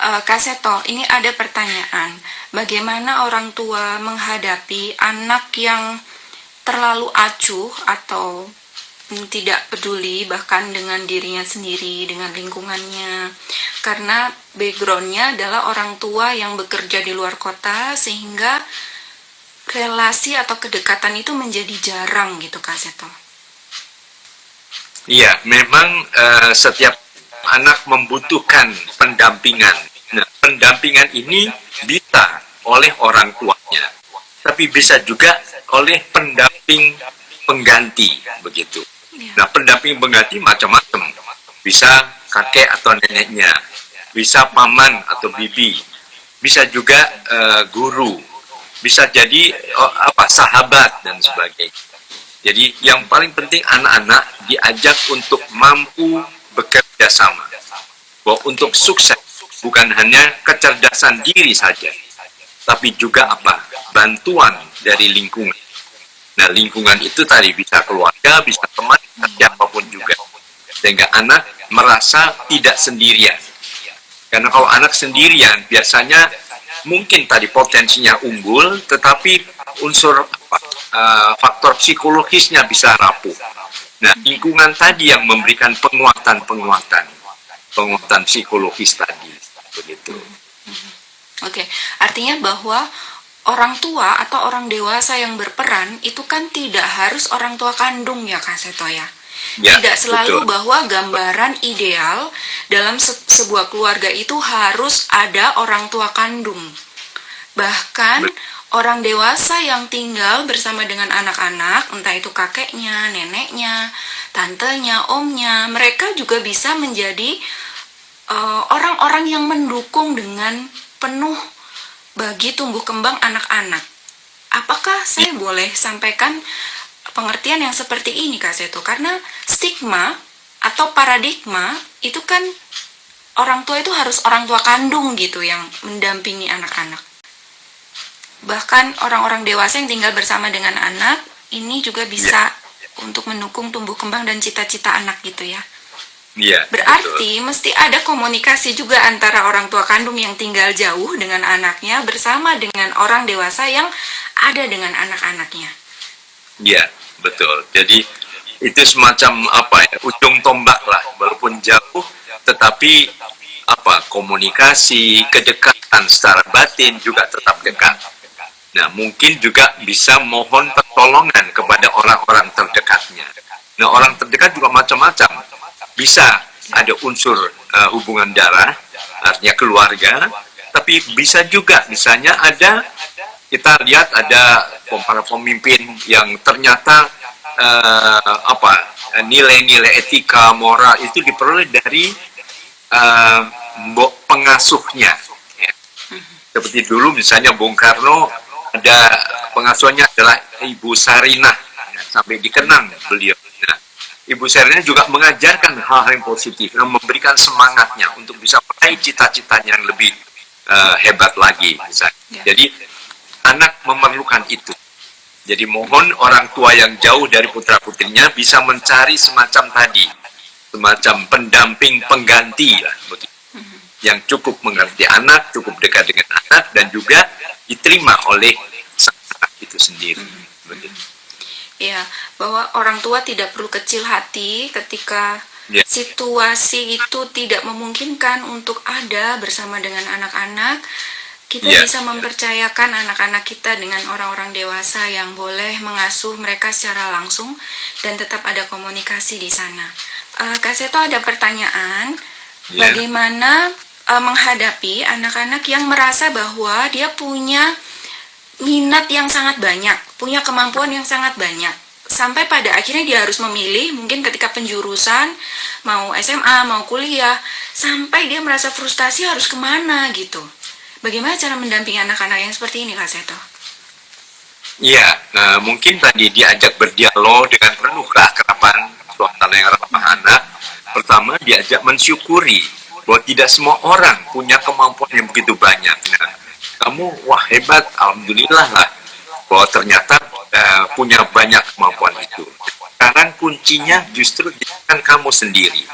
Kak Seto, ini ada pertanyaan. Bagaimana orang tua menghadapi anak yang terlalu acuh atau tidak peduli bahkan dengan dirinya sendiri, dengan lingkungannya? Karena backgroundnya adalah orang tua yang bekerja di luar kota, sehingga relasi atau kedekatan itu menjadi jarang gitu, Kak Seto. Iya, memang setiap anak membutuhkan pendampingan. Nah, pendampingan ini bisa oleh orang tuanya, tapi bisa juga oleh pendamping pengganti, begitu. Nah, pendamping pengganti macam-macam. Bisa kakek atau neneknya, bisa paman atau bibi, bisa juga guru, bisa jadi sahabat dan sebagainya. Jadi yang paling penting anak-anak diajak untuk mampu bekerja sama. Bahwa untuk sukses bukan hanya kecerdasan diri saja, tapi juga bantuan dari lingkungan. Nah, lingkungan itu tadi bisa keluarga, bisa teman, siapapun juga. Sehingga anak merasa tidak sendirian. Karena kalau anak sendirian biasanya mungkin tadi potensinya unggul, tetapi unsur faktor psikologisnya bisa rapuh. Nah, lingkungan tadi yang memberikan penguatan psikologis tadi, begitu. Oke, artinya bahwa orang tua atau orang dewasa yang berperan itu kan tidak harus orang tua kandung ya, Kak Seto ya. Ya, Tidak selalu betul. bahwa gambaran ideal dalam sebuah keluarga itu harus ada orang tua kandung. Bahkan orang dewasa yang tinggal bersama dengan anak-anak, entah itu kakeknya, neneknya, tantenya, omnya, mereka juga bisa menjadi orang-orang yang mendukung dengan penuh bagi tumbuh kembang anak-anak. Apakah saya boleh sampaikan pengertian yang seperti ini, Kak Seto? Karena stigma atau paradigma itu kan orang tua itu harus orang tua kandung gitu yang mendampingi anak-anak. Bahkan orang-orang dewasa yang tinggal bersama dengan anak ini juga bisa untuk mendukung tumbuh kembang dan cita-cita anak gitu ya. Iya. Berarti betul. Mesti ada komunikasi juga antara orang tua kandung yang tinggal jauh dengan anaknya bersama dengan orang dewasa yang ada dengan anak-anaknya. Iya, betul. Jadi itu semacam ujung tombak lah, walaupun jauh, tetapi komunikasi, kedekatan secara batin juga tetap dekat. Nah, mungkin juga bisa mohon pertolongan kepada orang-orang terdekatnya. Nah, orang terdekat juga macam-macam. Bisa ada unsur hubungan darah, artinya keluarga, tapi bisa juga misalnya kita lihat ada para pemimpin yang ternyata nilai-nilai etika, moral itu diperoleh dari pengasuhnya. Ya. Seperti dulu misalnya Bung Karno, ada pengasuhnya adalah Ibu Sarinah, sampai dikenang beliau. Nah, Ibu Sarinah juga mengajarkan hal-hal yang positif, memberikan semangatnya untuk bisa meraih cita-citanya yang lebih hebat lagi. Misalnya. Jadi anak memerlukan itu. Jadi mohon orang tua yang jauh dari putra-putrinya bisa mencari semacam pendamping pengganti lah, begitu. Yang cukup mengerti anak, cukup dekat dengan anak, dan juga diterima oleh sang anak itu sendiri. Begitu. Ya, bahwa orang tua tidak perlu kecil hati ketika situasi itu tidak memungkinkan untuk ada bersama dengan anak-anak. Kita bisa mempercayakan anak-anak kita dengan orang-orang dewasa yang boleh mengasuh mereka secara langsung dan tetap ada komunikasi di sana. Kak Seto ada pertanyaan, bagaimana menghadapi anak-anak yang merasa bahwa dia punya minat yang sangat banyak, punya kemampuan yang sangat banyak, sampai pada akhirnya dia harus memilih, mungkin ketika penjurusan, mau SMA, mau kuliah, sampai dia merasa frustasi harus kemana gitu. Bagaimana cara mendampingi anak-anak yang seperti ini, Kak Seto? Iya, mungkin tadi diajak berdialog dengan penuh keakraban, suasana yang ramah anak. Pertama, diajak mensyukuri bahwa tidak semua orang punya kemampuan yang begitu banyak. Nah, kamu, wah hebat, alhamdulillah lah, bahwa ternyata punya banyak kemampuan itu. Sekarang kuncinya justru kan kamu sendiri.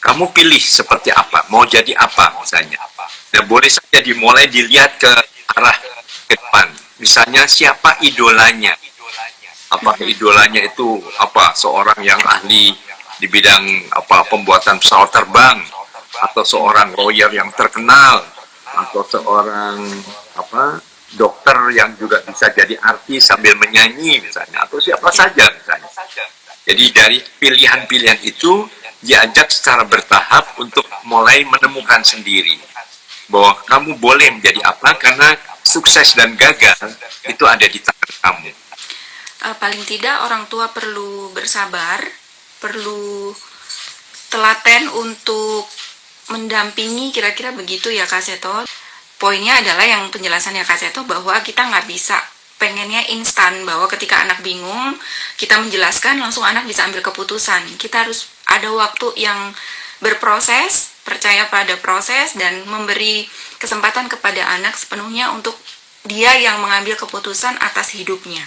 Kamu pilih seperti apa, mau jadi apa misalnya. Nah, boleh saja dimulai dilihat ke arah ke depan. Misalnya siapa idolanya? Apakah idolanya itu apa? Seorang yang ahli di bidang apa pembuatan pesawat terbang, atau seorang lawyer yang terkenal, atau seorang apa dokter yang juga bisa jadi artis sambil menyanyi misalnya, atau siapa saja misalnya. Jadi dari pilihan-pilihan itu diajak secara bertahap untuk mulai menemukan sendiri bahwa kamu boleh menjadi apa, karena sukses dan gagal itu ada di tangan kamu. Paling tidak orang tua perlu bersabar, perlu telaten untuk mendampingi, kira-kira begitu ya Kak Seto. Poinnya adalah yang penjelasannya Kak Seto bahwa kita nggak bisa pengennya instan, bahwa ketika anak bingung kita menjelaskan langsung anak bisa ambil keputusan. Kita harus ada waktu yang berproses, percaya pada proses, dan memberi kesempatan kepada anak sepenuhnya untuk dia yang mengambil keputusan atas hidupnya.